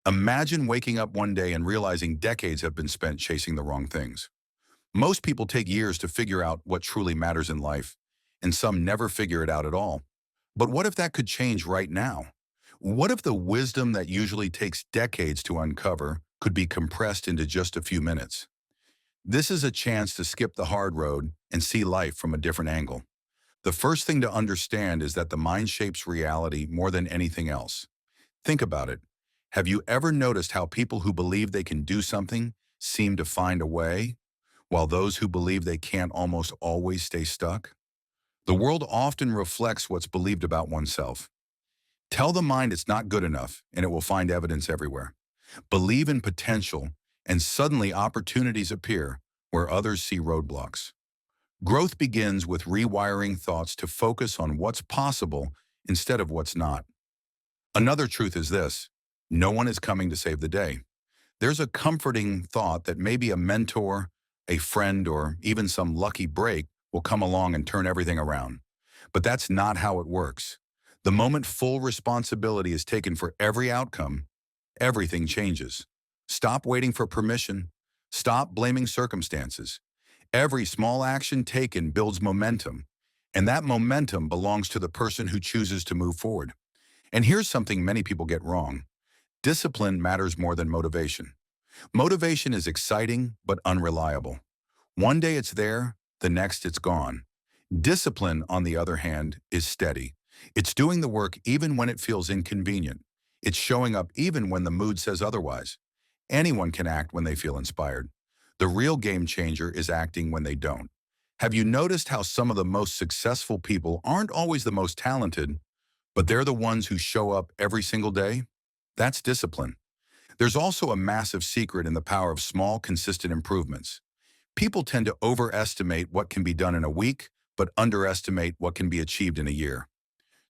Imagine waking up one day and realizing decades have been spent chasing the wrong things. Most people take years to figure out what truly matters in life, and some never figure it out at all. But what if that could change right now? What if the wisdom that usually takes decades to uncover could be compressed into just a few minutes? This is a chance to skip the hard road and see life from a different angle. The first thing to understand is that the mind shapes reality more than anything else. Think about it. Have you ever noticed how people who believe they can do something seem to find a way, while those who believe they can't almost always stay stuck? The world often reflects what's believed about oneself. Tell the mind it's not good enough, and it will find evidence everywhere. Believe in potential, and suddenly opportunities appear where others see roadblocks. Growth begins with rewiring thoughts to focus on what's possible instead of what's not. Another truth is this: no one is coming to save the day. There's a comforting thought that maybe a mentor, a friend, or even some lucky break will come along and turn everything around. But that's not how it works. The moment full responsibility is taken for every outcome, everything changes. Stop waiting for permission. Stop blaming circumstances. Every small action taken builds momentum, and that momentum belongs to the person who chooses to move forward. And here's something many people get wrong. Discipline matters more than motivation. Motivation is exciting but unreliable. One day it's there, the next it's gone. Discipline, on the other hand, is steady. It's doing the work even when it feels inconvenient. It's showing up even when the mood says otherwise. Anyone can act when they feel inspired. The real game changer is acting when they don't. Have you noticed how some of the most successful people aren't always the most talented, but they're the ones who show up every single day? That's discipline. There's also a massive secret in the power of small, consistent improvements. People tend to overestimate what can be done in a week, but underestimate what can be achieved in a year.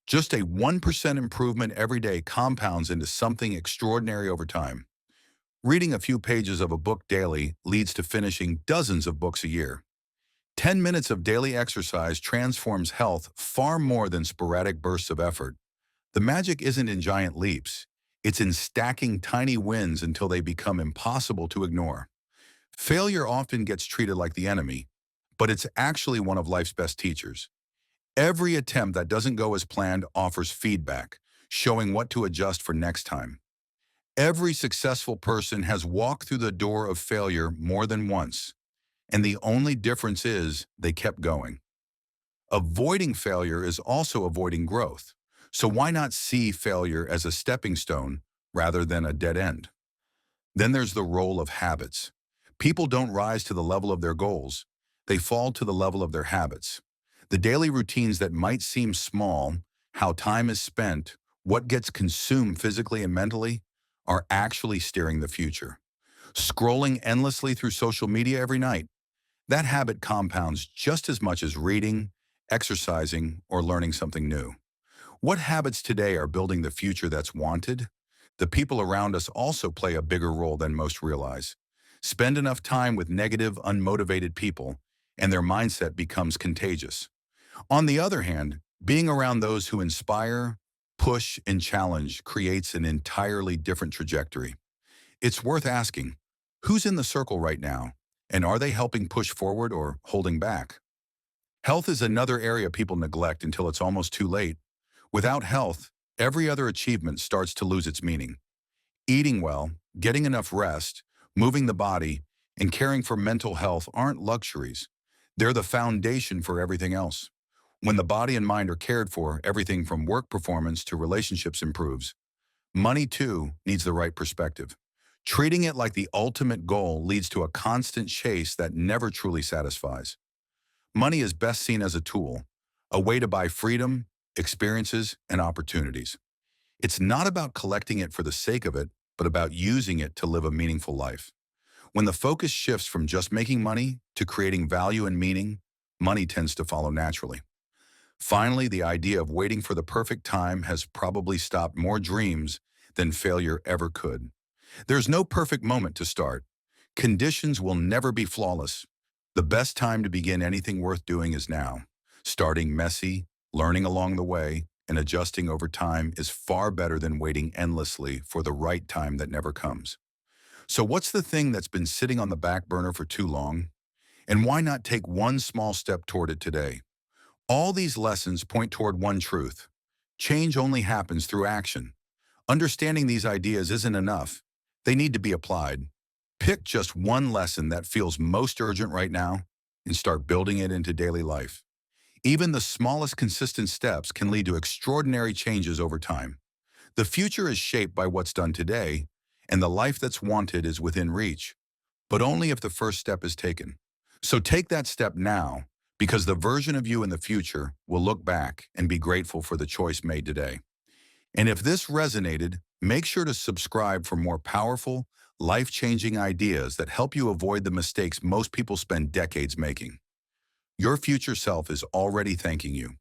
Just a 1% improvement every day compounds into something extraordinary over time. Reading a few pages of a book daily leads to finishing dozens of books a year. 10 minutes of daily exercise transforms health far more than sporadic bursts of effort. The magic isn't in giant leaps. It's in stacking tiny wins until they become impossible to ignore. Failure often gets treated like the enemy, but it's actually one of life's best teachers. Every attempt that doesn't go as planned offers feedback, showing what to adjust for next time. Every successful person has walked through the door of failure more than once, and the only difference is they kept going. Avoiding failure is also avoiding growth. So why not see failure as a stepping stone rather than a dead end? Then there's the role of habits. People don't rise to the level of their goals. They fall to the level of their habits. The daily routines that might seem small, how time is spent, what gets consumed physically and mentally, are actually steering the future. Scrolling endlessly through social media every night, that habit compounds just as much as reading, exercising, or learning something new. What habits today are building the future that's wanted? The people around us also play a bigger role than most realize. Spend enough time with negative, unmotivated people, and their mindset becomes contagious. On the other hand, being around those who inspire, push, and challenge creates an entirely different trajectory. It's worth asking, who's in the circle right now? And are they helping push forward or holding back? Health is another area people neglect until it's almost too late. Without health, every other achievement starts to lose its meaning. Eating well, getting enough rest, moving the body, and caring for mental health aren't luxuries. They're the foundation for everything else. When the body and mind are cared for, everything from work performance to relationships improves. Money, too, needs the right perspective. Treating it like the ultimate goal leads to a constant chase that never truly satisfies. Money is best seen as a tool, a way to buy freedom, experiences, and opportunities. It's not about collecting it for the sake of it, but about using it to live a meaningful life. When the focus shifts from just making money to creating value and meaning, money tends to follow naturally. Finally, the idea of waiting for the perfect time has probably stopped more dreams than failure ever could. There's no perfect moment to start. Conditions will never be flawless. The best time to begin anything worth doing is now. Starting messy, learning along the way, and adjusting over time is far better than waiting endlessly for the right time that never comes. So what's the thing that's been sitting on the back burner for too long? And why not take one small step toward it today? All these lessons point toward one truth. Change only happens through action. Understanding these ideas isn't enough. They need to be applied. Pick just one lesson that feels most urgent right now and start building it into daily life. Even the smallest consistent steps can lead to extraordinary changes over time. The future is shaped by what's done today, and the life that's wanted is within reach, but only if the first step is taken. So take that step now, because the version of you in the future will look back and be grateful for the choice made today. And if this resonated, make sure to subscribe for more powerful, life-changing ideas that help you avoid the mistakes most people spend decades making. Your future self is already thanking you.